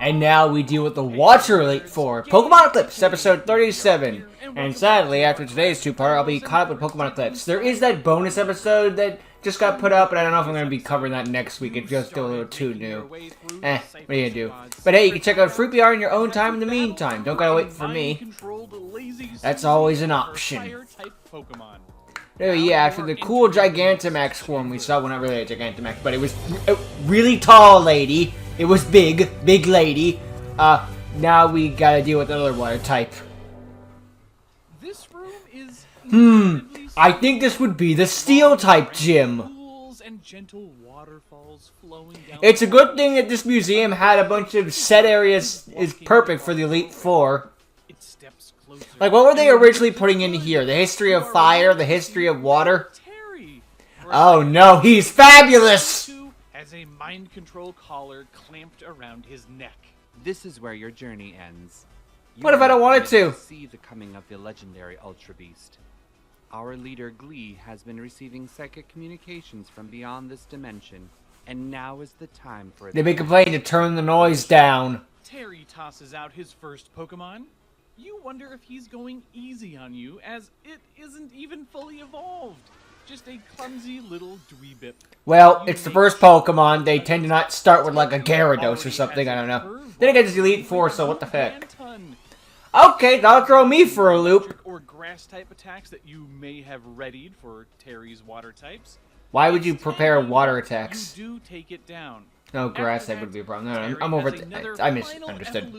And now we deal with the Water Elite Four, Pokemon Eclipse, episode 37. And sadly, after today's two-part, I'll be caught up with Pokemon Eclipse. There is that bonus episode that just got put up, and I don't know if I'm going to be covering that next week. It's just still a little too new. What are you going to do? But hey, you can check out Fruit PR in your own time in the meantime. Don't gotta wait for me. That's always an option. Oh yeah, after the cool Gigantamax form we saw, well not really a Gigantamax, but it was a really tall lady. It was big lady. Now we gotta deal with another water type. This room is I think this would be the Steel type gym. It's a good thing that this museum had a bunch of set areas is perfect for the Elite Four. Like, what were they originally putting in here? The history of fire, the history of water? Oh no, he's fabulous! Has a mind control collar clamped around his neck. This is where your journey ends. What if I don't want it to? See the coming of the legendary Ultra Beast. Our leader Glee has been receiving psychic communications from beyond this dimension, and now is the time for it. They've been complaining to turn the noise down. Terry tosses out his first Pokemon. You wonder if he's going easy on you, as it isn't even fully evolved. Just a clumsy little dweebip. Well, it's the first Pokemon. They tend to not start with like a Gyarados or something. I don't know. Then again, it's Elite Four, so what the heck? Okay, that'll throw me for a loop. Or grass type attacks that you may have readied for Terry's water types. Why would you prepare water attacks? You do take it down. No, grass type would be a problem. No, I'm over it. I misunderstood.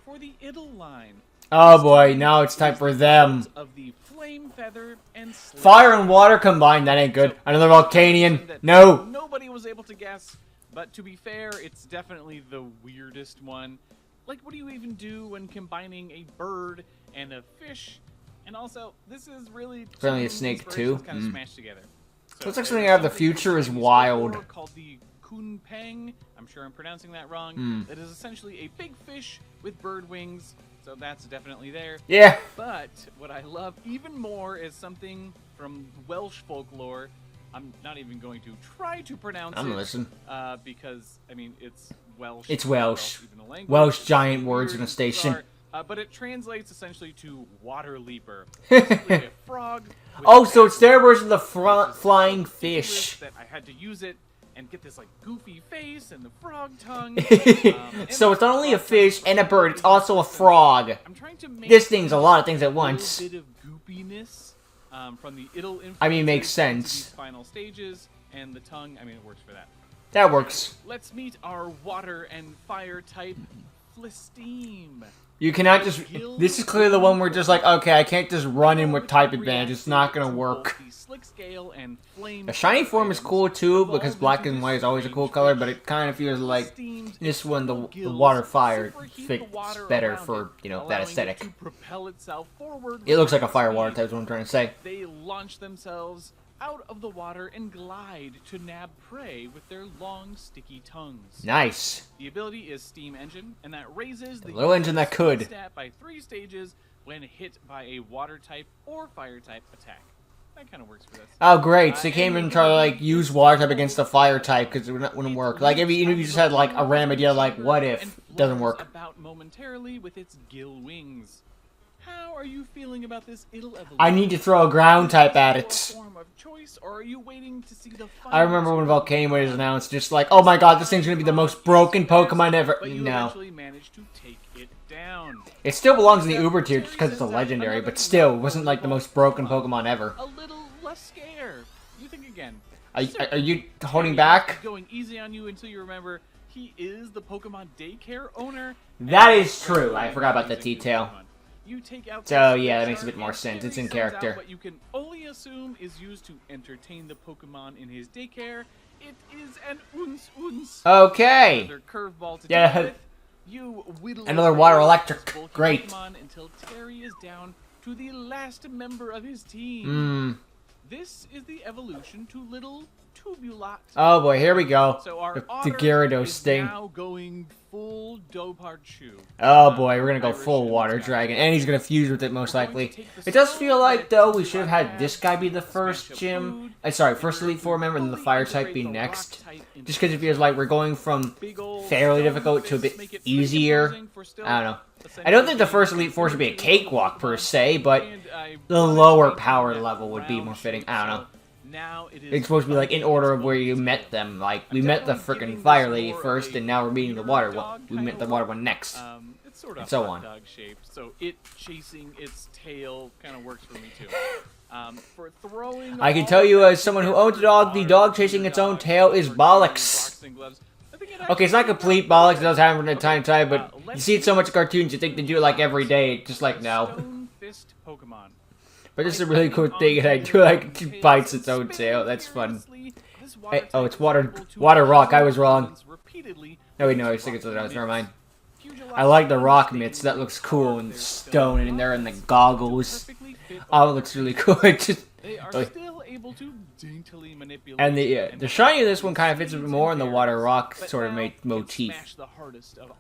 For the Idle line. Oh boy, now it's time for them. Of the flame feather and fire and water combined, that ain't good. Another Volcanion. No. Nobody was able to guess, but to be fair, it's definitely the weirdest one. Like, what do you even do when combining a bird and a fish? And also, this is really apparently a snake too. Kind of smashed together. So looks like something out of the future is wild. Called the Kunpeng. I'm sure I'm pronouncing that wrong. It is essentially a big fish with bird wings. So that's definitely there. Yeah. But what I love even more is something from Welsh folklore. I'm not even going to try to pronounce it. I'm listening. Because, I mean, it's Welsh. It's Welsh. Welsh giant words in a station. But it translates essentially to water leaper. Basically a frog. Oh, so it's their version of the flying fish. That I had to use it and get this like goofy face and the frog tongue. So it's not only a fish and a bird, it's also a frog. I'm trying to make this thing's a lot of things at once. A bit of goopiness from the Idle I mean, it makes sense. Final stages and the tongue. I mean, it works for that. That works. Let's meet our water and fire type, Flisteam. You cannot just. This is clearly the one where just like, okay, I can't just run in with type advantage. It's not gonna work. The shiny form is cool too because black and white is always a cool color, but it kind of feels like this one, the water fire fits better for that aesthetic. It looks like a fire water type. Is what I'm trying to say. They launch themselves out of the water and glide to nab prey with their long, sticky tongues. Nice. The ability is Steam Engine, and that raises the little engine that could stat by 3 stages when hit by a water type or fire type attack. That kind of works for this. Oh, great. So you can't even try to, like, use water type against the fire type because it wouldn't work. Like, if you just had, like, a random idea, like, what if? It doesn't work. About momentarily with its gill wings. How are you feeling about this Idle evolution? I need to throw a ground type at it. Form of choice, or are you waiting to see the I remember when Volcanion was announced, just like, oh my god, this thing's gonna be the most broken Pokemon ever. But you no. eventually managed to take it down. It still belongs in the Uber tier just because it's a legendary, but still, it wasn't like the most broken Pokemon ever. A little less scared. You think again. Are you holding back? Going easy on you until you remember he is the Pokemon daycare owner. That is true. I forgot about that detail. You take out so yeah, that makes a bit more sense. It's in character. What you can only assume is used to entertain the Pokemon in his daycare. It is an uns. Okay. Another curveball to yeah. with. You another water electric. Great. Until Terry is down to the last member of his team. This is the evolution to little Tubulat. Oh boy, here we go. So our the Gyarados thing. Now going full Doparchu. Oh boy, we're gonna go full water dragon, and he's gonna fuse with it most likely. It does feel like though we should have had this guy be the first gym. Sorry, first Elite Four member, and then the fire type be next. Just because it feels like we're going from fairly difficult to a bit easier. I don't know. I don't think the first Elite Four should be a cakewalk per se, but the lower power level would be more fitting. I don't know. It's supposed to be like in order of where you met them. Like we met the frickin' fire lady first, and now we're meeting the water one. We met the water one next, it's sort of and so on. dog shaped, so it chasing its tail kind of works for me too. For throwing, I can tell you as someone who owns a dog, the dog chasing its own tail is bollocks. Okay, it's not complete bollocks. It does happen from time to time, but you see it so much in cartoons, you think they do it like every day. Just like no. Stone Fist Pokemon. But this is a really cool thing, and I do like it bites its own tail. That's fun. Hey, oh, it's water rock. I was wrong. No, wait, no, I think it's something else. Never mind. I like the rock mitts. That looks cool, and stone, and they're in the goggles. Oh, it looks really cool. It just, they are still able to daintily manipulate. and the shiny of this one kind of fits a bit more in the water rock sort of motif.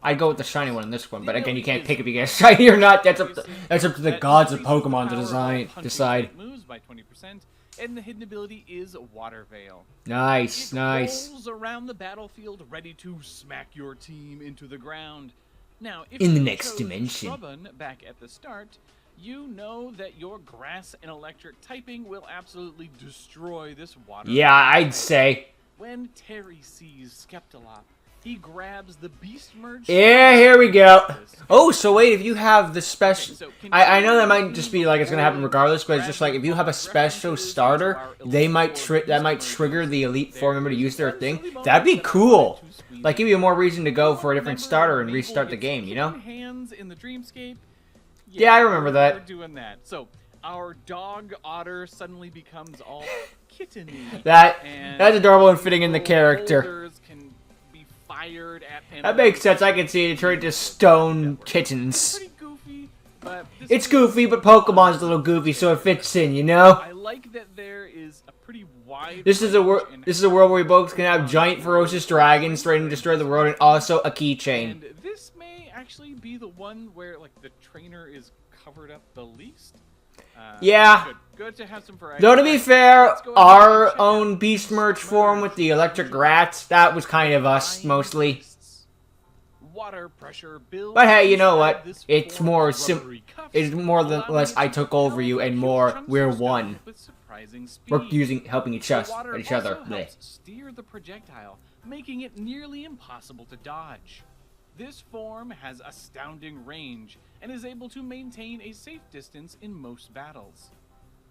I'd go with the shiny one in this one, but again, you can't pick if you get shiny or not. That's up to the gods of Pokemon to decide. Moves by 20%, and the hidden ability is Water Veil. Nice, nice. It rolls around the battlefield, ready to smack your team into the ground. Now, if In the you next chose dimension. Shrubun back at the start, you know that your grass and electric typing will absolutely destroy this water. Yeah, I'd say. When Terry sees Skeptolop, he grabs the Beast Merge. Yeah, here we go. Oh, so wait, if you have the special... I know that might just be like it's going to happen regardless, but it's just like if you have a special starter, that might trigger the Elite Four member to use their thing. That'd be cool. Like, give you more reason to go for a different starter and restart the game, you know? Hands in the Dreamscape. Yeah, I remember that. We're doing that. So, our dog otter suddenly becomes all kitteny. That's adorable and fitting in the character. Boulders can be fired at That makes sense. I can see it trying to stone kittens. pretty goofy, but It's goofy, but Pokemon's a little goofy, so it fits in, you know? I like that there is a pretty wide. This is a world where we both can have giant ferocious dragons threatening to destroy the world, and also a keychain. And this may actually be the one where like the trainer is covered up the least. Yeah. Good to have some variety. Though to be fair, our own Beast Merge form with the electric rats, that was kind of us mostly. Water pressure builds. But hey, you know what? It's more it's more than less I took over you, and more we're one. We're helping each other. Helps steer the projectile, making it nearly impossible to dodge. This form has astounding range and is able to maintain a safe distance in most battles.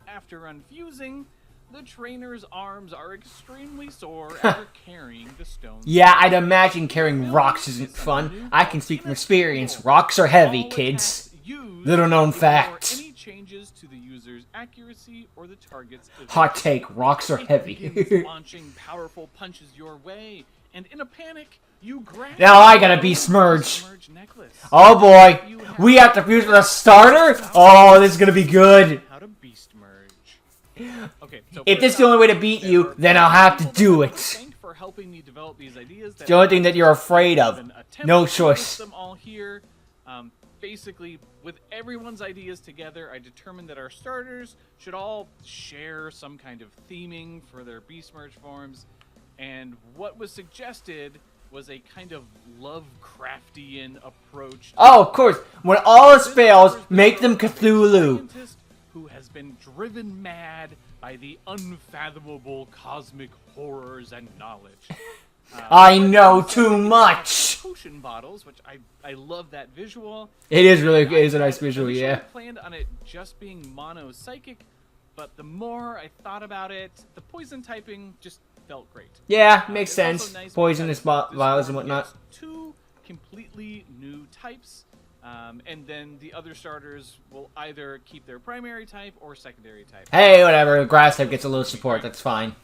After unfusing, the trainer's arms are extremely sore after carrying the stone. Yeah, I'd imagine carrying rocks isn't fun. I can speak from experience. Rocks are heavy, kids. Little known fact. Any changes to the user's accuracy or the target's ability. Hot take, rocks are heavy. Launching powerful punches your way, and in a panic, you grab Now I gotta Beast Merge. necklace. Oh boy, we have to fuse with a starter? Oh, this is gonna be good. How to Beast Merge. Okay, so If this is the only way to beat you, then I'll have to do it. for helping me develop these ideas. It's the only thing that you're afraid of. No choice. Them all here. Basically, with everyone's ideas together, I determined that our starters should all share some kind of theming for their Beast Merge forms, and what was suggested was a kind of Lovecraftian approach. Oh, of course. When all else fails, make them Cthulhu. Who has been driven mad by the unfathomable cosmic horrors and knowledge. I know too much. Potion bottles, which I love that visual. It is a nice visual, yeah. I planned on it just being mono psychic, but the more I thought about it, the poison typing just felt great. Yeah, makes It's sense. also nice Poisonous because this vials and form whatnot. gets two completely new types, and then the other starters will either keep their primary type or secondary type. Hey, whatever. Grass type gets a little support. That's fine.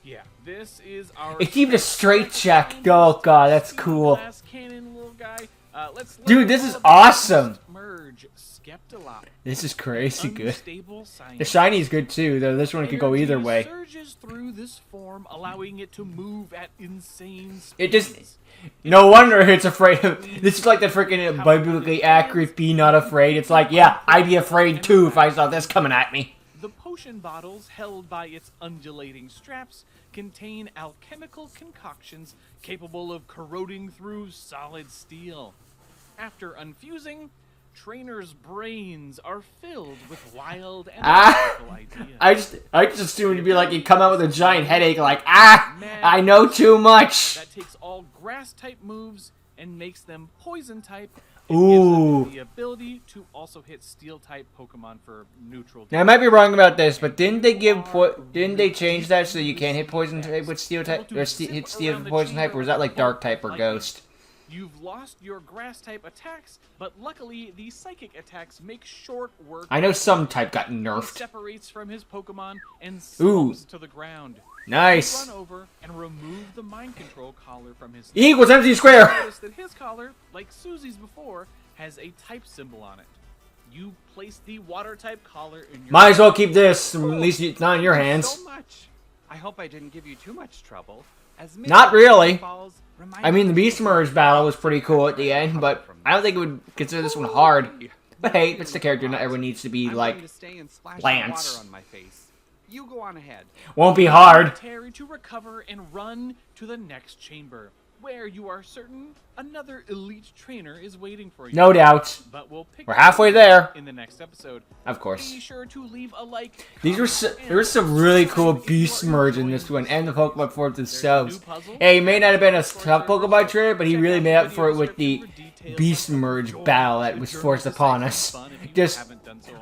Yeah, this is our... It keeps a straight check. Oh god, that's cool. Glass cannon, little guy. Let's Dude, this is awesome. Merge Skeptolop. This is crazy good. Unstable The science. shiny is good too, though this one could go either Energy way. surges through this form, allowing it to move at insane speeds. It just... No wonder it's afraid of... This is like the freaking biblically accurate be not afraid. It's like, yeah, I'd be afraid too if I saw this coming at me. The potion bottles held by its undulating straps contain alchemical concoctions capable of corroding through solid steel. After unfusing, trainers' brains are filled with wild and radical ideas. I just assumed it'd be like you'd come out with a giant headache like, I know too much. That takes all grass-type moves and makes them poison-type. Ooh. Gives them the ability to also hit steel-type Pokemon for neutral. Now I might be wrong about this, but didn't they change that so you can't hit poison type with steel type, or hit steel with poison type, or was that like dark type or ghost? You've lost your grass-type attacks, but luckily the psychic attacks make short work. I know some type got He nerfed. separates from his Pokemon and Ooh. slumps to the ground. Nice. Run over and remove the mind control collar from his. Equals empty square. Notice that his collar, like Susie's before, has a type symbol on it. You place the water type collar in your. Might as well keep this. At least it's not in your hands. So much. I hope I didn't give you too much trouble. As Not really. balls remind I mean, the me Beast Merge battle was pretty cool at the end, but I don't think it would consider this one hard. But hey, it's the character. Not everyone needs to be I'm like. going to stay and splash Lance. water on my face. You go on ahead. Won't be hard. Terry to recover and run to the next chamber, where you are certain another elite trainer is waiting for you. No doubt. But we'll pick We're up halfway there. in the next episode. Of course. Be sure to leave a like. These were comment, there was some really cool Beast Merge in this one, and the Pokemon forms themselves. Hey, he may not have been a tough Pokemon trainer, but he really made up for it with the Beast Merge battle that was forced upon us. Just,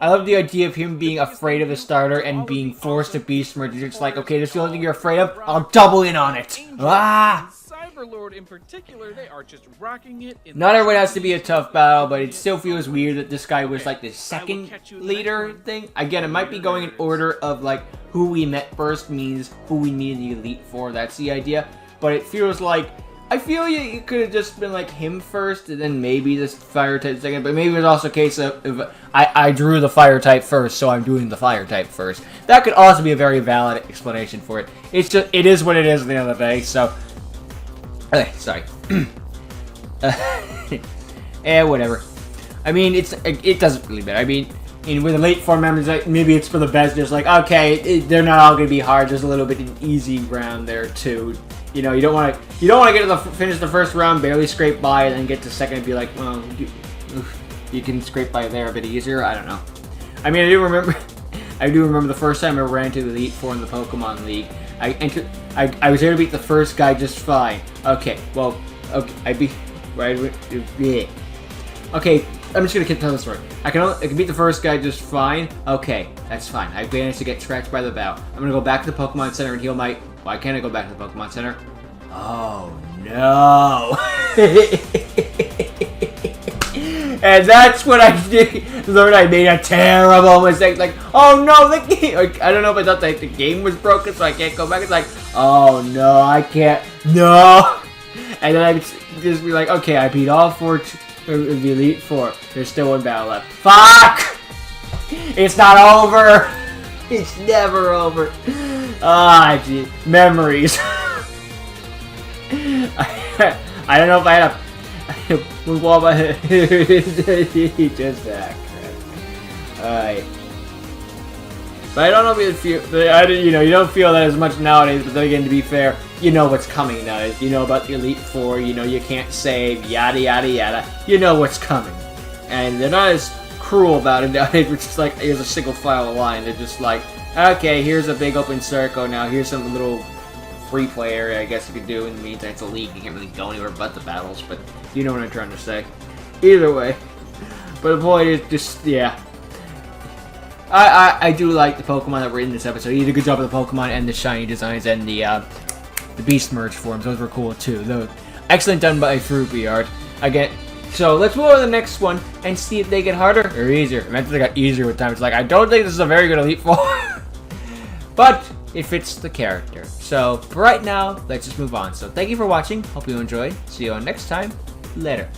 I love the idea of him being afraid of the starter and being forced to Beast Merge. It's like, okay, this is the only thing you're afraid of, I'll double in on it. Ah! Cyberlord in particular, they are just rocking it. Not everyone has to be a tough battle, but it still feels weird that this guy was like the second leader thing. Again, it might be going in order of like who we met first means who we needed the Elite for. That's the idea. But it feels like, I feel it could have just been like him first and then maybe this fire type second. But maybe it was also a case of if I drew the fire type first, so I'm doing the fire type first. That could also be a very valid explanation for it. It's just, it is what it is at the end of the day, so. Sorry. Whatever. I mean, it doesn't really matter. I mean, with the late form members, like, maybe it's for the best. Just like, okay, they're not all gonna be hard. There's a little bit of easy round there too. You know, you don't want to get to finish the first round, barely scrape by, and then get to second and be like, well, you can scrape by there a bit easier. I don't know. I mean, I do remember the first time I ran into the Elite Four in the Pokemon League. I was able to beat the first guy just fine. Okay, well, okay, yeah. Okay, I'm just gonna keep telling the story. I can beat the first guy just fine. Okay, that's fine. I managed to get scratched by the bow. I'm gonna go back to the Pokemon Center and heal my. Why can't I go back to the Pokemon Center? Oh no! And that's what I did. Learned I made a terrible mistake. Like, oh no, the game. I don't know if I thought the game was broken, so I can't go back. It's like, oh no, I can't. No. And then I just be like, okay, I beat all four of the Elite Four. There's still one battle left. Fuck! It's not over. It's never over. Ah, gee, memories. I don't know if I had a. Move on my head. Just that crap. Alright. But I don't know if you feel. You don't feel that as much nowadays. But then again, to be fair, you know what's coming nowadays. You know about the Elite Four. You know you can't save. Yada yada yada. You know what's coming, and they're not as cruel about it nowadays. Which is like here's a single file line. They're just like, okay, here's a big open circle. Now here's some little free play area, I guess you could do. In the meantime, it's a league. You can't really go anywhere but the battles. But you know what I'm trying to say. Either way. But the point is just, yeah. I do like the Pokemon that were in this episode. He did a good job of the Pokemon and the shiny designs and the Beast Merge forms. Those were cool too. Those excellent done by Fruity Art. Again, so let's move on to the next one and see if they get harder or easier. I meant they got easier with time. It's like, I don't think this is a very good Elite Four. But it fits the character. So for right now, let's just move on. So thank you for watching. Hope you enjoyed. See you on next time. Later.